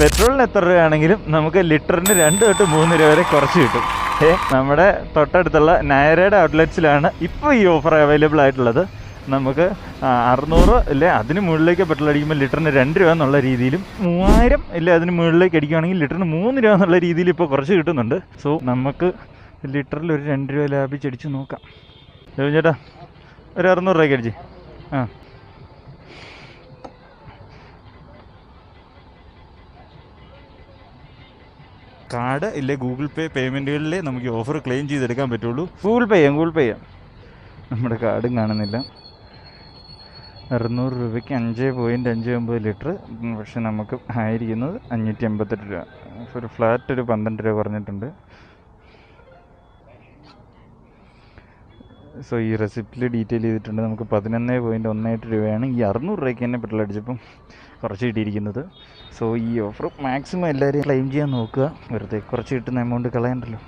പെട്രോളിന് എത്ര രൂപയാണെങ്കിലും നമുക്ക് ലിറ്ററിന് 2 തൊട്ട് 3 രൂപ വരെ കുറച്ച് കിട്ടും. നമ്മുടെ തൊട്ടടുത്തുള്ള നയറയുടെ ഔട്ട്ലെറ്റ്സിലാണ് ഇപ്പോൾ ഈ ഓഫർ അവൈലബിൾ ആയിട്ടുള്ളത്. നമുക്ക് 600 ഇല്ലേ അതിന് മുകളിലേക്ക് പെട്രോൾ അടിക്കുമ്പോൾ ലിറ്ററിന് 2 രൂപ എന്നുള്ള രീതിയിലും 3000 ഇല്ലേ അതിന് മുകളിലേക്ക് അടിക്കുകയാണെങ്കിൽ ലിറ്ററിന് 3 രൂപ എന്നുള്ള രീതിയിൽ ഇപ്പോൾ കുറച്ച് കിട്ടുന്നുണ്ട്. സോ നമുക്ക് ലിറ്ററിൽ ഒരു 2 രൂപ ലാഭിച്ചടിച്ച് നോക്കാം. ചേട്ടാ ഒരു 600 രൂപയ്ക്ക് അടിച്ച്. കാർഡ് ഇല്ലേ ഗൂഗിൾ പേ പേയ്മെൻറ്റുകളിലേ നമുക്ക് ഓഫർ ക്ലെയിം ചെയ്തെടുക്കാൻ പറ്റുള്ളൂ. ഗൂഗിൾ പേ ചെയ്യാം. നമ്മുടെ കാർഡും കാണുന്നില്ല. 600 രൂപയ്ക്ക് 5.59 ലിറ്റർ. പക്ഷെ നമുക്ക് ആയിരിക്കുന്നത് 588 രൂപ. ഒരു ഫ്ലാറ്റ് ഒരു 12 രൂപ കുറഞ്ഞിട്ടുണ്ട്. സോ ഈ റെസിപ്റ്റിൽ ഡീറ്റെയിൽ ചെയ്തിട്ടുണ്ട്. നമുക്ക് 11.18 രൂപയാണ് ഈ 600 രൂപയ്ക്ക് തന്നെ പെട്രോൾ അടിച്ചപ്പം കുറച്ച് കിട്ടിയിരിക്കുന്നത്. സോ ഈ ഓഫർ മാക്സിമം എല്ലാവരും ക്ലെയിം ചെയ്യാൻ നോക്കുക. വെറുതെ കുറച്ച് കിട്ടുന്ന എമൗണ്ട് കളയണ്ടല്ലോ.